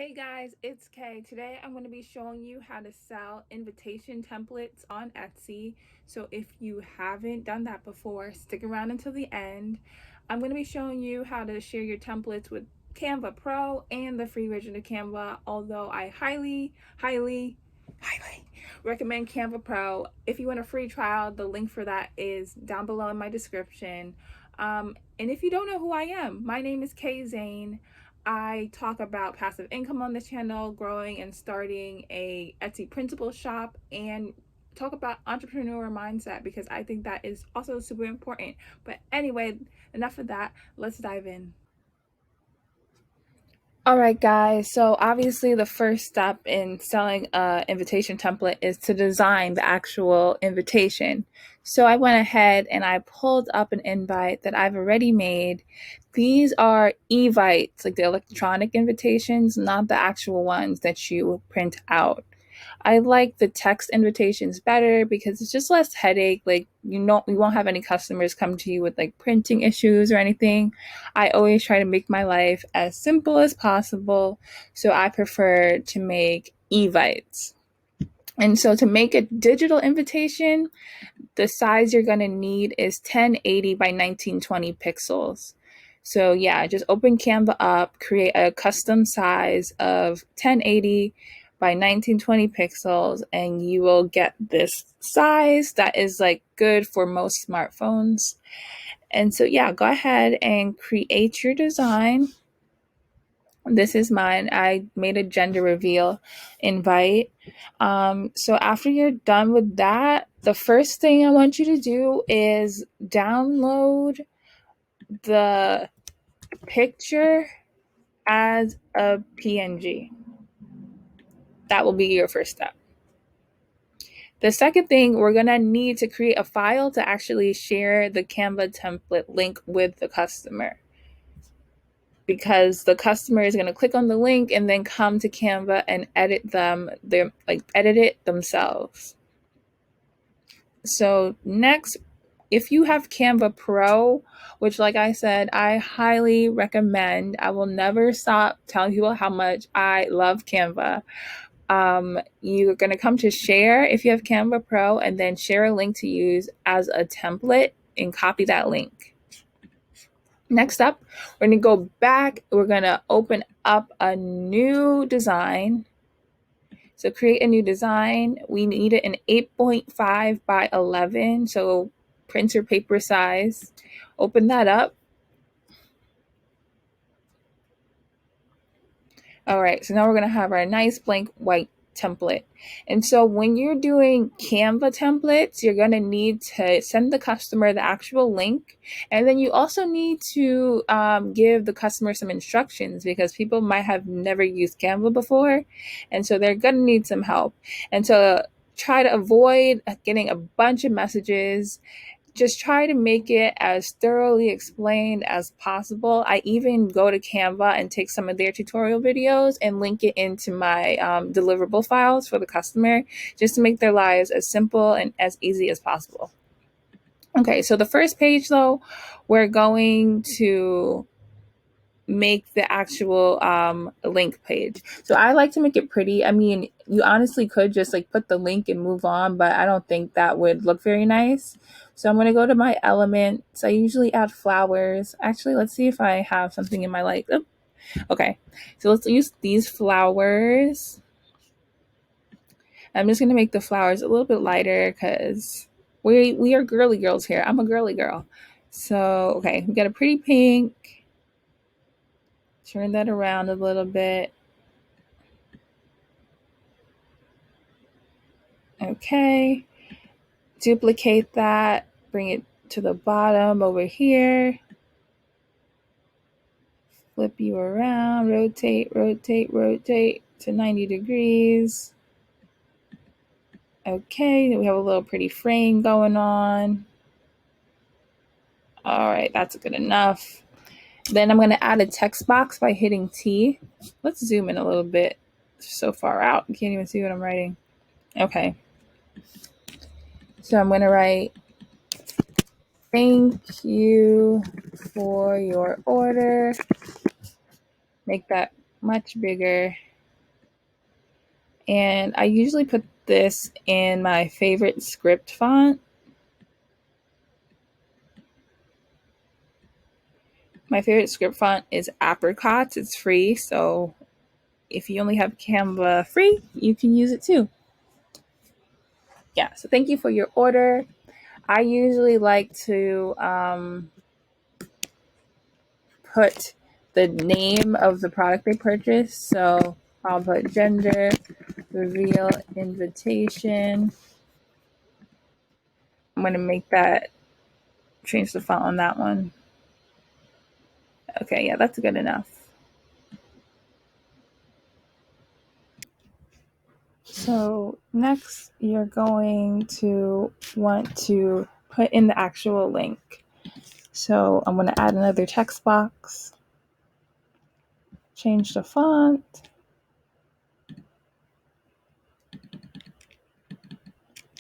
Hey guys, it's Kay. Today I'm going to be showing you how to sell invitation templates on Etsy. So if you haven't done that before, stick around until the end. I'm going to be showing you how to share your templates with Canva Pro and the free version of Canva, although I highly recommend Canva Pro. If you want a free trial, the link for that is down below in my description. And if you don't know who I am, my name is Zane. I talk about passive income on this channel, growing and starting a Etsy printable shop, and talk about entrepreneur mindset because I think that is also super important. But anyway, enough of that. Let's dive in. All right, guys. So obviously the first step in selling a invitation template is to design the actual invitation. So I went ahead and I pulled up an invite that I've already made. These are evites, like the electronic invitations, not the actual ones that you print out. I like the text invitations better because it's just less headache. Like, we won't have any customers come to you with like printing issues or anything. I always try to make my life as simple as possible. So I prefer to make evites. And so to make a digital invitation, the size you're going to need is 1080 by 1920 pixels. So yeah, just open Canva up, create a custom size of 1080 by 1920 pixels, and you will get this size that is like good for most smartphones. And so yeah, go ahead and create your design. This is mine. I made a gender reveal invite. So after you're done with that, the first thing I want you to do is download the picture as a PNG. That will be your first step. The second thing, we're going to need to create a file to actually share the Canva template link with the customer, because the customer is going to click on the link and then come to Canva and edit it themselves. So next, if you have Canva Pro, which like I said, I highly recommend, I will never stop telling people how much I love Canva. You're going to come to share if you have Canva Pro, and then share a link to use as a template and copy that link. Next up, we're going to go back. We're going to open up a new design. So create a new design. We need it in 8.5 by 11. So printer paper size. Open that up. All right, so now we're going to have our nice blank white template. And so when you're doing Canva templates, you're going to need to send the customer the actual link. And then you also need to give the customer some instructions, because people might have never used Canva before. And so they're going to need some help. And so try to avoid getting a bunch of messages. Just try to make it as thoroughly explained as possible. I even go to Canva and take some of their tutorial videos and link it into my deliverable files for the customer, just to make their lives as simple and as easy as possible. Okay, so the first page though, we're going to make the actual link page. So I like to make it pretty. I mean, you honestly could just like put the link and move on, but I don't think that would look very nice. So I'm going to go to my elements. I usually add flowers. Actually, let's see if I have something in my light. Oh, okay, so let's use these flowers. I'm just going to make the flowers a little bit lighter because we are girly girls here. I'm a girly girl. So, okay, we got a pretty pink. Turn that around a little bit. Okay. Duplicate that. Bring it to the bottom over here. Flip you around. Rotate to 90 degrees. Okay. We have a little pretty frame going on. All right. That's good enough. Then I'm going to add a text box by hitting T. Let's zoom in a little bit. It's so far out, you can't even see what I'm writing. Okay. So I'm going to write, "Thank you for your order." Make that much bigger. And I usually put this in my favorite script font. My favorite script font is Apricots. It's free, so if you only have Canva free, you can use it too. Yeah, so thank you for your order. I usually like to put the name of the product they purchased. So I'll put gender reveal invitation. I'm going to make that change the font on that one. Okay, yeah, that's good enough. So next, you're going to want to put in the actual link. So I'm going to add another text box, change the font,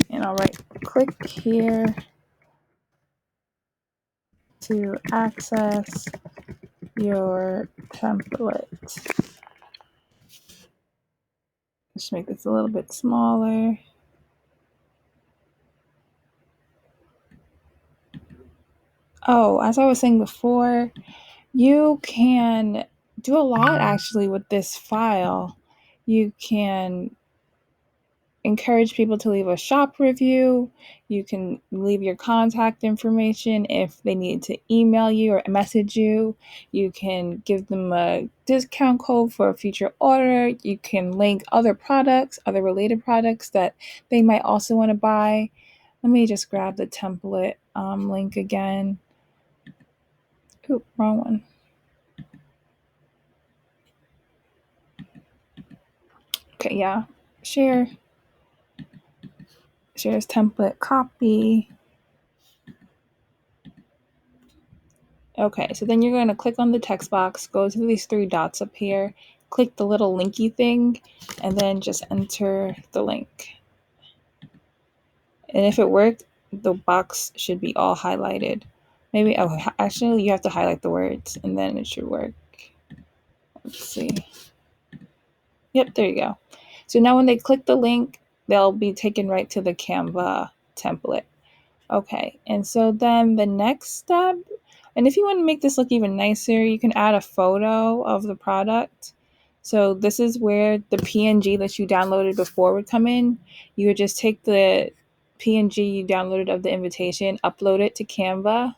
and I'll write click here to access your template. Just make this a little bit smaller. Oh, as I was saying before, you can do a lot actually with this file. You can encourage people to leave a shop review. You can leave your contact information if they need to email you or message you. You can give them a discount code for a future order. You can link other products, other related products that they might also want to buy. Let me just grab the template link again. Oop, wrong one. Okay, yeah. Shares template, copy. Okay, so then you're going to click on the text box, go to these three dots up here, click the little linky thing, and then just enter the link. And if it worked, the box should be all highlighted. Maybe, oh, actually, you have to highlight the words, and then it should work. Let's see. Yep, there you go. So now when they click the link, they'll be taken right to the Canva template. Okay, and so then the next step, and if you want to make this look even nicer, you can add a photo of the product. So this is where the PNG that you downloaded before would come in. You would just take the PNG you downloaded of the invitation, upload it to Canva.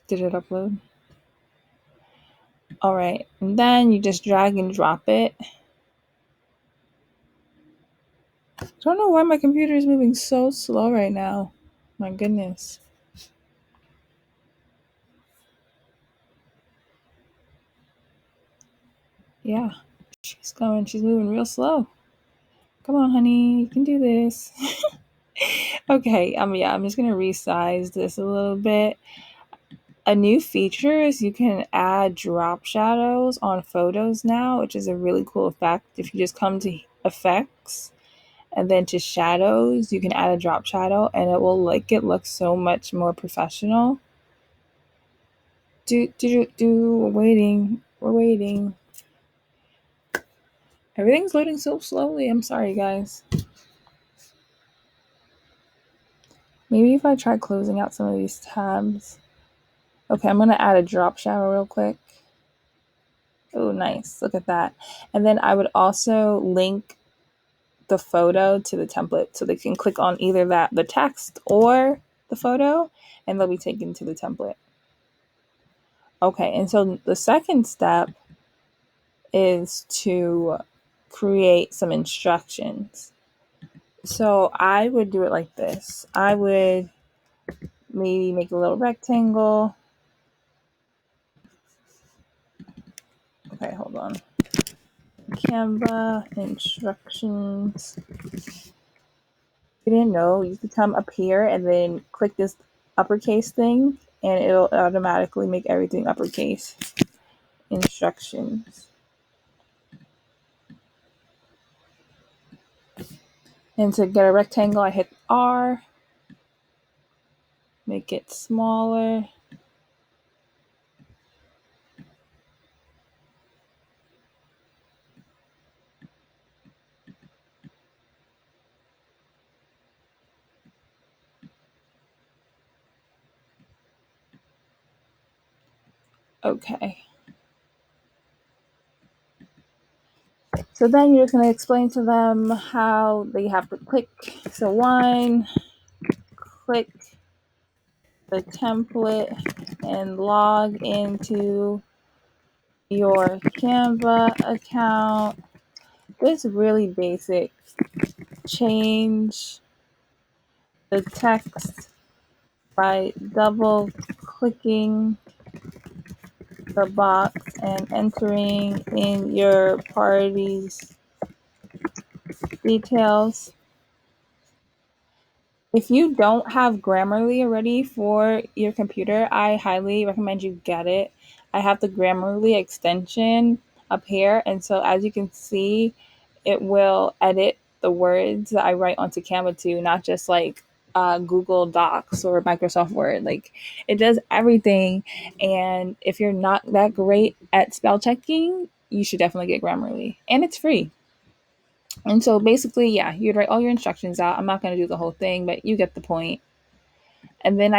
Did it upload? All right, and then you just drag and drop it. I don't know why my computer is moving so slow right now. My goodness. Yeah, she's going. She's moving real slow. Come on, honey, you can do this. Okay, yeah, I'm just gonna resize this a little bit. A new feature is you can add drop shadows on photos now, which is a really cool effect. If you just come to effects and then to shadows, you can add a drop shadow and it will make it look so much more professional. We're waiting. We're waiting. Everything's loading so slowly. I'm sorry, guys. Maybe if I try closing out some of these tabs. Okay, I'm going to add a drop shadow real quick. Oh, nice. Look at that. And then I would also link the photo to the template so they can click on either the text or the photo and they'll be taken to the template. Okay, and so the second step is to create some instructions. So I would do it like this. I would maybe make a little rectangle. Okay, hold on. Canva instructions. If you didn't know, you could come up here and then click this uppercase thing and it'll automatically make everything uppercase. Instructions. And to get a rectangle, I hit R. Make it smaller. Okay. So then you're just going to explain to them how they have to click. So one, click the template and log into your Canva account. It's really basic. Change the text by double clicking the box and entering in your party's details. If you don't have Grammarly already for your computer, I highly recommend you get it. I have the Grammarly extension up here, and so as you can see, it will edit the words that I write onto Canva too, not just like Google Docs or Microsoft Word. Like it does everything. And if you're not that great at spell checking, you should definitely get Grammarly, and it's free. And so basically, yeah, you'd write all your instructions out. I'm not going to do the whole thing, but you get the point. And then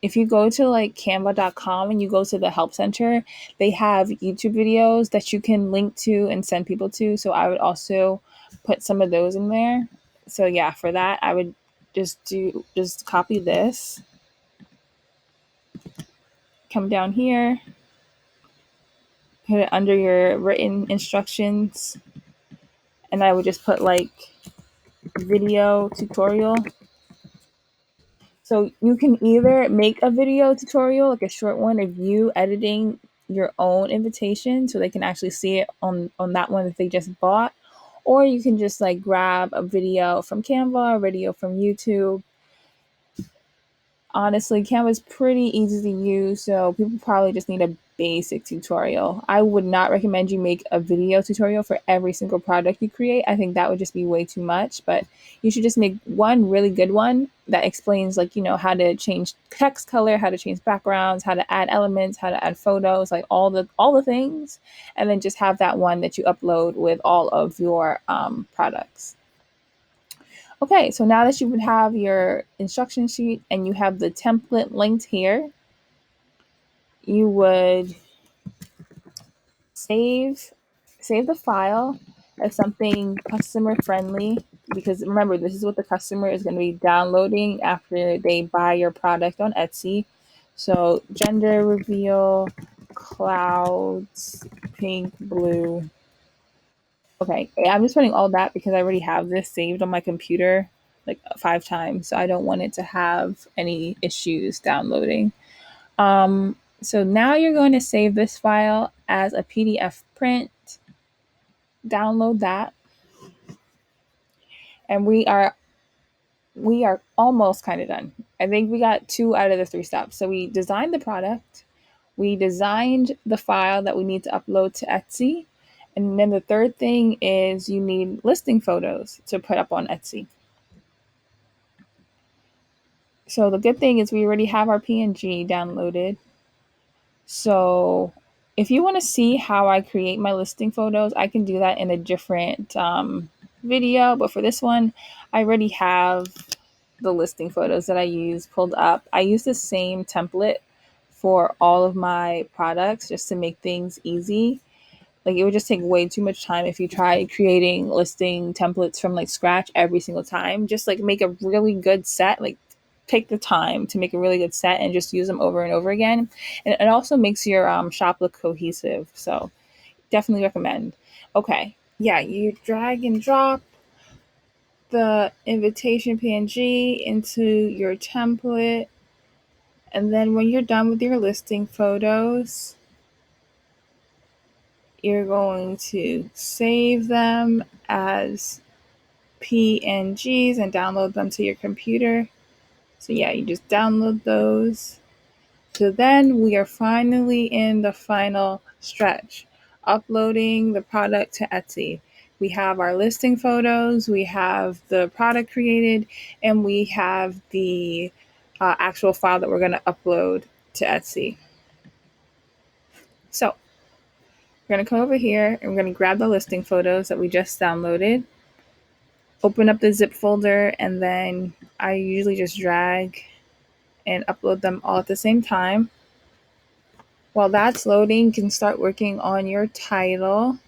if you go to like canva.com and you go to the help center, they have YouTube videos that you can link to and send people to. So I would also put some of those in there. So yeah, for that, I would just copy this, come down here, put it under your written instructions, and I would just put like video tutorial. So you can either make a video tutorial, like a short one of you editing your own invitation so they can actually see it on that one that they just bought, or you can just like grab a video from Canva, a video from YouTube. Honestly, Canva is pretty easy to use, so people probably just need a basic tutorial. I would not recommend you make a video tutorial for every single product you create. I think that would just be way too much, but you should just make one really good one that explains like, how to change text color, how to change backgrounds, how to add elements, how to add photos, like all the things, and then just have that one that you upload with all of your products. Okay, so now that you would have your instruction sheet and you have the template linked here, you would save save the file as something customer friendly, because remember, this is what the customer is going to be downloading after they buy your product on Etsy. So gender reveal, clouds, pink, blue. Okay, I'm just putting all that because I already have this saved on my computer like 5 times, so I don't want it to have any issues downloading. So now you're going to save this file as a PDF print, download that, and we are almost kind of done. I think we got 2 out of the 3 steps. So we designed the product, we designed the file that we need to upload to Etsy, and then the third thing is you need listing photos to put up on Etsy. So the good thing is we already have our PNG downloaded. So if you want to see how I create my listing photos, I can do that in a different video. But for this one, I already have the listing photos that I use pulled up. I use the same template for all of my products just to make things easy. Like it would just take way too much time if you try creating listing templates from like scratch every single time. Just like make a really good set, like take the time to make a really good set and just use them over and over again. And it also makes your shop look cohesive. So definitely recommend. Okay. Yeah, you drag and drop the invitation PNG into your template. And then when you're done with your listing photos, you're going to save them as PNGs and download them to your computer. So yeah, you just download those. So then we are finally in the final stretch, uploading the product to Etsy. We have our listing photos, we have the product created, and we have the actual file that we're going to upload to Etsy. So we're going to come over here and we're going to grab the listing photos that we just downloaded, open up the zip folder, and then I usually just drag and upload them all at the same time. While that's loading, you can start working on your title.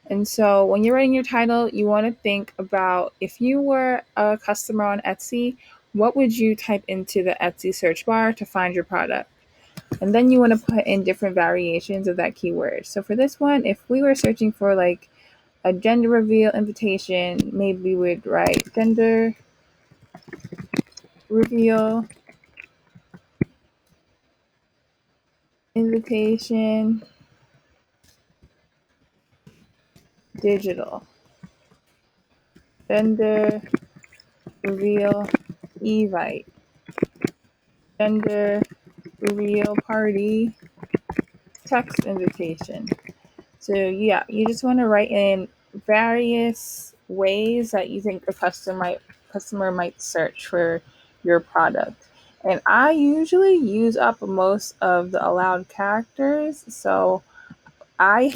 And so when you're writing your title, you want to think about, if you were a customer on Etsy, what would you type into the Etsy search bar to find your product? And then you want to put in different variations of that keyword. So for this one, if we were searching for like a gender reveal invitation, maybe we would write gender reveal invitation digital, gender reveal evite, gender reveal party text invitation. So yeah, you just want to write in various ways that you think a customer might search for your product. And I usually use up most of the allowed characters, so I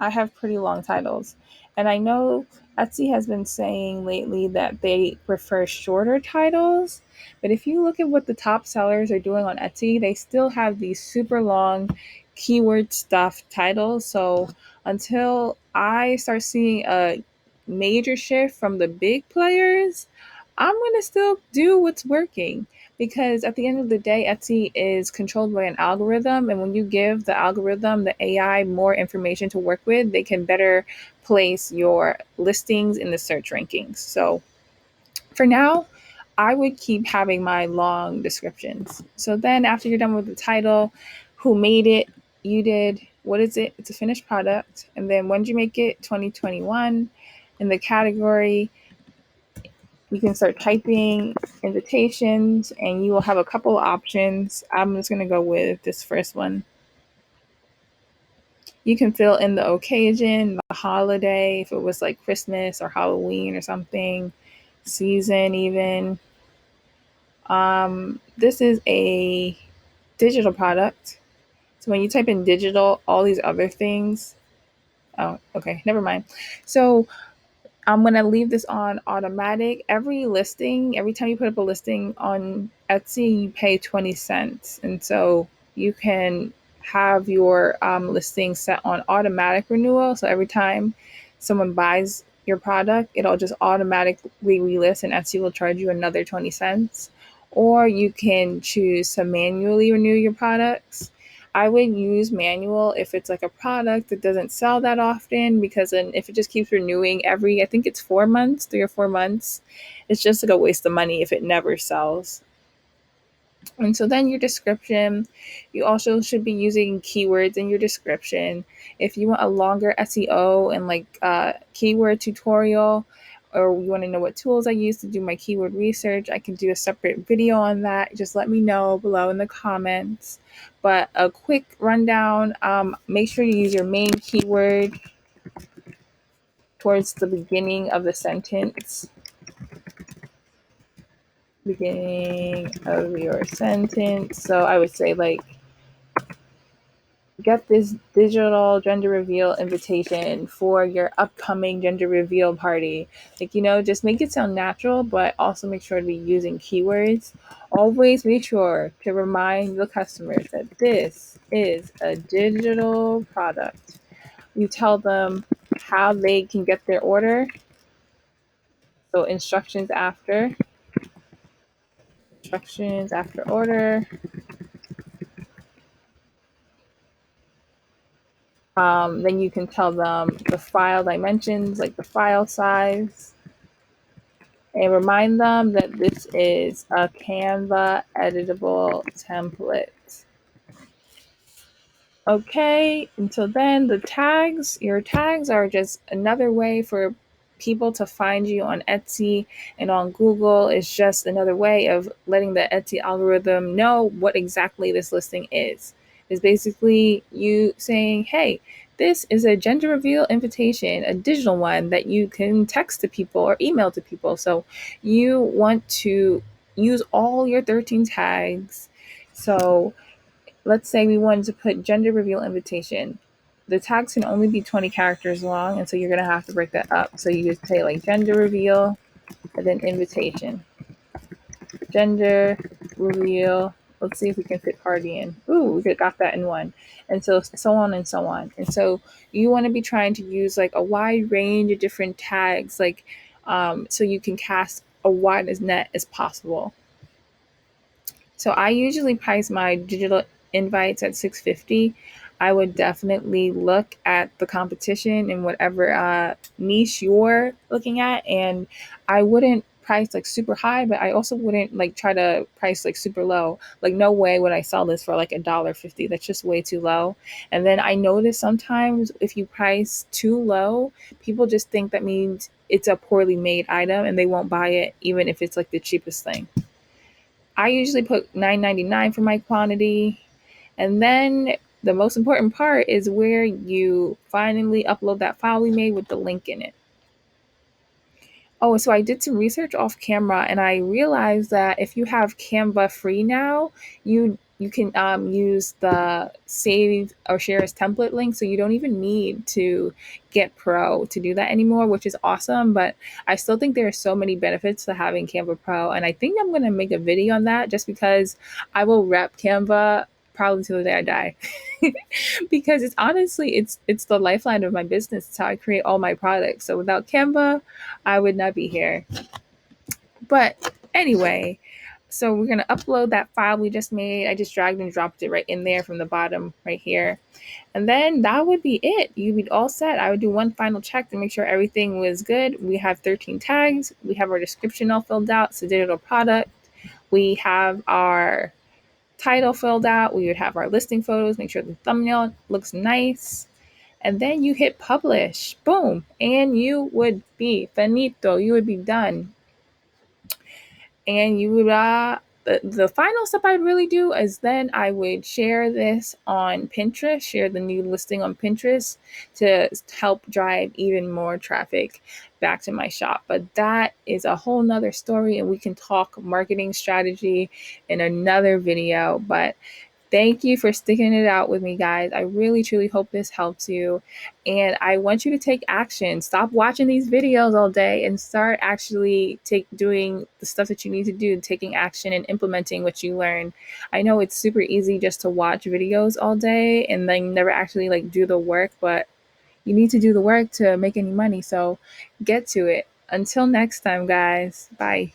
I have pretty long titles. And I know Etsy has been saying lately that they prefer shorter titles. But if you look at what the top sellers are doing on Etsy, they still have these super long keyword stuff titles. So until I start seeing a major shift from the big players, I'm going to still do what's working, because at the end of the day, Etsy is controlled by an algorithm. And when you give the algorithm, the AI, more information to work with, they can better place your listings in the search rankings. So for now, I would keep having my long descriptions. So then after you're done with the title, who made it? You did. What is it? It's a finished product. And then when did you make it? 2021. In the category, you can start typing invitations and you will have a couple of options. I'm just going to go with this first one. You can fill in the occasion, the holiday, if it was like Christmas or Halloween or something, season even. This is a digital product. So when you type in digital, all these other things. Oh, okay, never mind. So I'm going to leave this on automatic. Every listing, every time you put up a listing on Etsy, you pay 20 cents. And so you can have your listing set on automatic renewal. So every time someone buys your product, it'll just automatically relist and Etsy will charge you another 20 cents. Or you can choose to manually renew your products. I would use manual if it's like a product that doesn't sell that often, because then if it just keeps renewing every, I think it's 4 months, 3 or 4 months, it's just like a waste of money if it never sells. And so then your description, you also should be using keywords in your description. If you want a longer SEO and like keyword tutorial, or you want to know what tools I use to do my keyword research, I can do a separate video on that. Just let me know below in the comments. But a quick rundown, make sure you use your main keyword towards the beginning of the sentence. Beginning of your sentence. So I would say like, get this digital gender reveal invitation for your upcoming gender reveal party. Like, just make it sound natural, but also make sure to be using keywords. Always make sure to remind the customers that this is a digital product. You tell them how they can get their order. So instructions after order. Then you can tell them the file dimensions, like the file size, and remind them that this is a Canva editable template. Okay, until then, your tags are just another way for people to find you on Etsy and on Google. It's just another way of letting the Etsy algorithm know what exactly this listing is. It's basically you saying, hey, this is a gender reveal invitation, a digital one that you can text to people or email to people. So you want to use all your 13 tags. So let's say we wanted to put gender reveal invitation. The tags can only be 20 characters long, and so you're going to have to break that up. So you just say like gender reveal and then invitation. Gender reveal. Let's see if we can fit party in. Ooh, we got that in one. And so on and so on. And so you want to be trying to use like a wide range of different tags, like so you can cast a wide as net as possible. So I usually price my digital invites at 650. I would definitely look at the competition in whatever niche you're looking at, and I wouldn't price like super high, but I also wouldn't like try to price like super low. Like no way would I sell this for like $1.50. That's just way too low. And then I notice sometimes if you price too low, people just think that means it's a poorly made item and they won't buy it even if it's like the cheapest thing. I usually put $9.99 for my quantity. And then the most important part is where you finally upload that file we made with the link in it. Oh, so I did some research off camera and I realized that if you have Canva free now, you can use the save or share as template link. So you don't even need to get Pro to do that anymore, which is awesome. But I still think there are so many benefits to having Canva Pro. And I think I'm going to make a video on that just because I will rep Canva probably till the day I die. Because it's honestly it's the lifeline of my business. It's how I create all my products. So without Canva, I would not be here. But anyway, so we're gonna upload that file we just made. I just dragged and dropped it right in there from the bottom right here. And then that would be it. You'd be all set. I would do one final check to make sure everything was good. We have 13 tags. We have our description all filled out. It's a digital product. We have our title filled out. We would have our listing photos, make sure the thumbnail looks nice. And then you hit publish. Boom. And you would be finito. You would be done. And you would the final step I'd really do is then I would share this on Pinterest, share the new listing on Pinterest to help drive even more traffic back to my shop. But that is a whole nother story, and we can talk marketing strategy in another video. But thank you for sticking it out with me, guys. I really, truly hope this helps you. And I want you to take action. Stop watching these videos all day and start actually doing the stuff that you need to do, taking action and implementing what you learn. I know it's super easy just to watch videos all day and then never actually like do the work, but you need to do the work to make any money. So get to it. Until next time, guys. Bye.